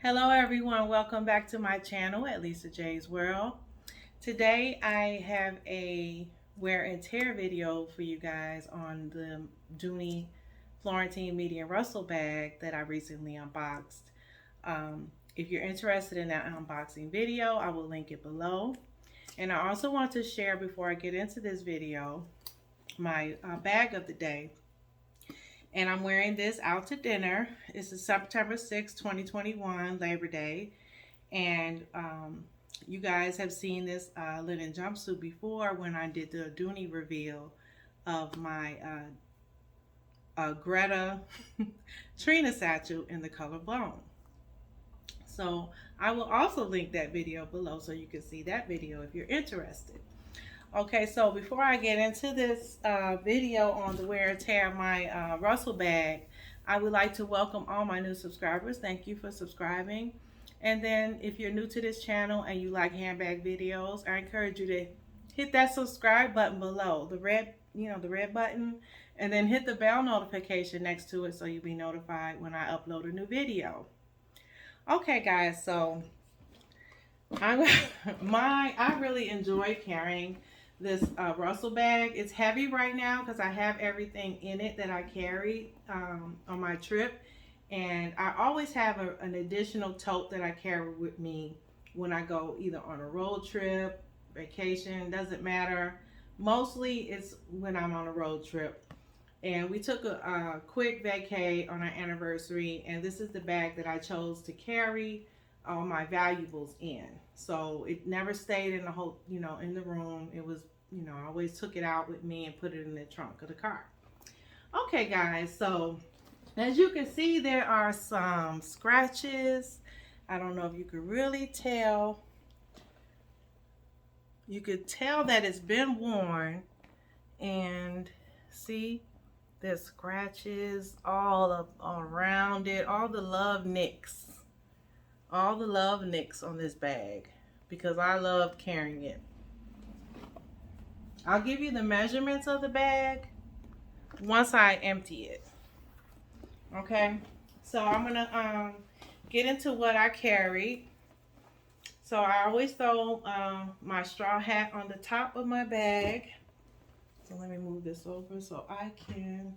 Hello everyone, welcome back to my channel at Lisa J's World. Today I have a wear and tear video for you guys on the Dooney Florentine Medium Russel bag that I recently unboxed. If you're interested in that unboxing video, I will link it below. And I also want to share before I get into this video my bag of the day. And I'm wearing this out to dinner. It's September 6, 2021, Labor Day. And you guys have seen this linen jumpsuit before when I did the Dooney reveal of my Gretta Trina satchel in the color bone. So I will also link that video below so you can see that video if you're interested. Okay, so before I get into this video on the wear and tear of my Russel bag, I would like to welcome all my new subscribers. Thank you for subscribing. And then if you're new to this channel and you like handbag videos, I encourage you to hit that subscribe button below, the red button, and then hit the bell notification next to it so you'll be notified when I upload a new video. Okay, guys, so I really enjoy carrying this Russel bag. It's heavy right now because I have everything in it that I carried on my trip, and I always have an additional tote that I carry with me when I go either on a road trip, vacation, doesn't matter. Mostly it's when I'm on a road trip. And we took a quick vacay on our anniversary, and this is the bag that I chose to carry all my valuables in. So it never stayed in the whole, in the room. It was, I always took it out with me and put it in the trunk of the car. Okay, guys, so as you can see, there are some scratches. I don't know if you could really tell. You could tell that it's been worn, and see, there's scratches all around it, all the love nicks on this bag because I love carrying it. I'll give you the measurements of the bag once I empty it. Okay, so I'm gonna get into what I carried. So I always throw my straw hat on the top of my bag. So let me move this over so I can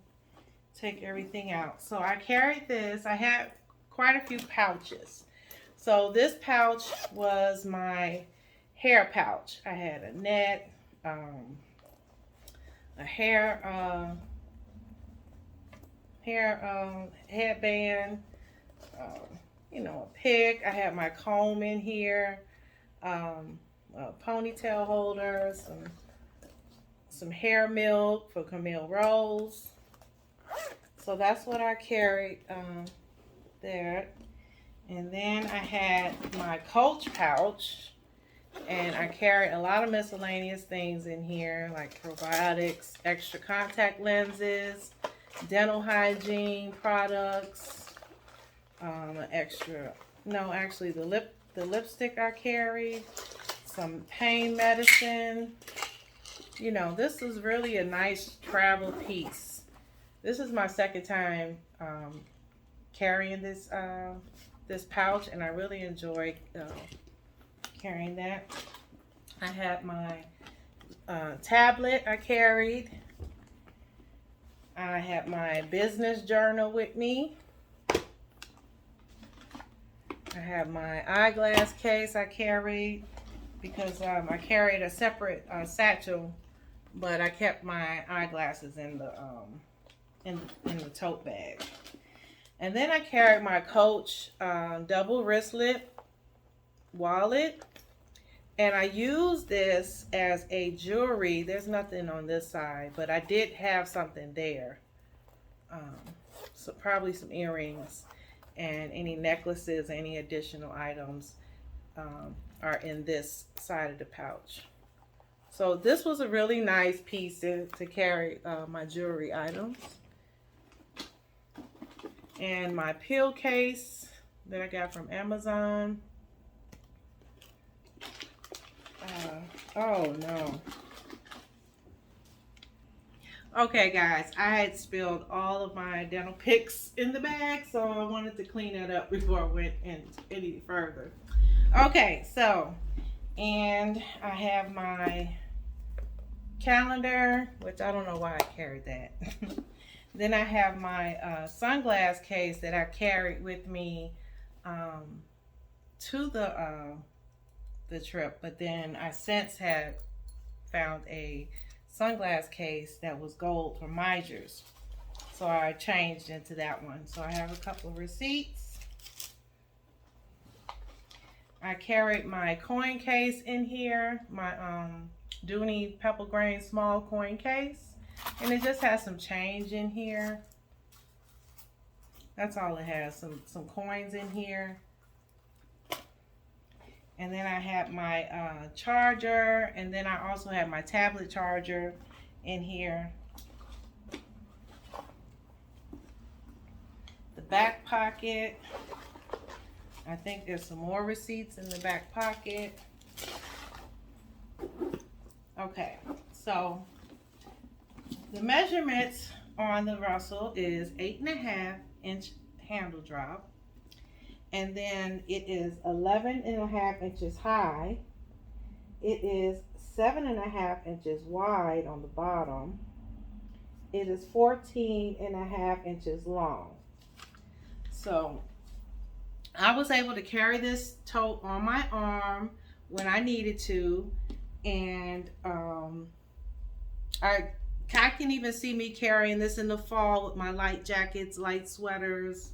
take everything out. So I carried this. I had quite a few pouches. So this pouch was my hair pouch. I had a net, a hair headband, a pick. I had my comb in here, a ponytail holder, some hair milk for Camille Rose. So that's what I carried there. And then I had my Coach pouch, and I carried a lot of miscellaneous things in here, like probiotics, extra contact lenses, dental hygiene products, the lipstick I carried, some pain medicine. This is really a nice travel piece. This is my second time carrying this pouch, and I really enjoy carrying that. I had my tablet I carried. I had my business journal with me. I have my eyeglass case I carried because I carried a separate satchel, but I kept my eyeglasses in the tote bag. And then I carried my Coach double wristlet wallet, and I used this as a jewelry. There's nothing on this side, but I did have something there. So probably some earrings and any necklaces, any additional items are in this side of the pouch. So this was a really nice piece to carry my jewelry items. And my pill case that I got from Amazon. Oh no. Okay, guys, I had spilled all of my dental picks in the bag, so I wanted to clean that up before I went any further. Okay, so, and I have my calendar, which I don't know why I carried that. Then I have my sunglass case that I carried with me to the trip, but then I since had found a sunglass case that was gold from Meijers, so I changed into that one. So I have a couple of receipts. I carried my coin case in here, my Dooney Pepper Grain small coin case, and it just has some change in here. That's all it has, some coins in here. And then I have my charger, and then I also have my tablet charger in here. The back pocket, I think there's some more receipts in the back pocket. Okay, so the measurements on the Russel is 8.5-inch handle drop. And then it is 11.5 inches high. It is 7.5 inches wide on the bottom. It is 14.5 inches long. So I was able to carry this tote on my arm when I needed to, and I can even see me carrying this in the fall with my light jackets, light sweaters,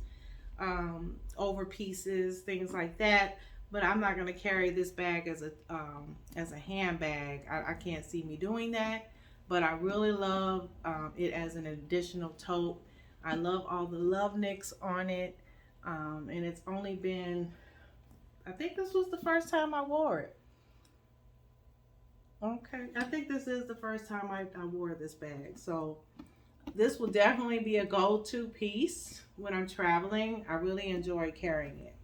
over pieces, things like that. But I'm not going to carry this bag as a handbag. I can't see me doing that. But I really love it as an additional tote. I love all the love nicks on it. And it's only been, I think this was the first time I wore it. Okay, I think this is the first time I wore this bag. So this will definitely be a go-to piece when I'm traveling. I really enjoy carrying it.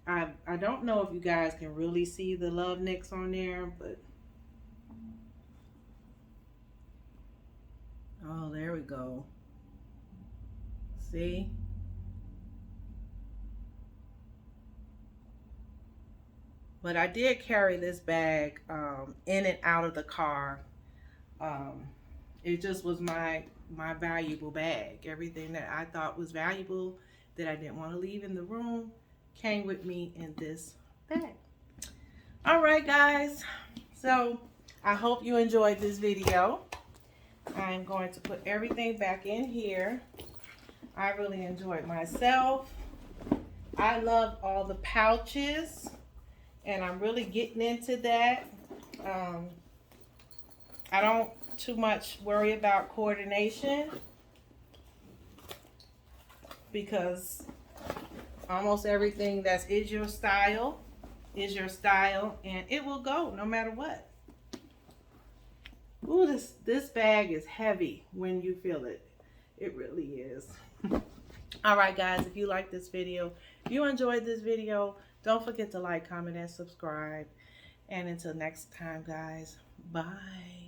I don't know if you guys can really see the love nicks on there, but oh, there we go. See? But I did carry this bag in and out of the car. It just was my valuable bag. Everything that I thought was valuable that I didn't want to leave in the room came with me in this bag. All right, guys. So I hope you enjoyed this video. I'm going to put everything back in here. I really enjoyed myself. I love all the pouches, and I'm really getting into that. I don't too much worry about coordination because almost everything that is your style, and it will go no matter what. Ooh, this bag is heavy when you feel it. It really is. All right, guys, if you like this video, if you enjoyed this video, don't forget to like, comment, and subscribe. And until next time, guys, bye.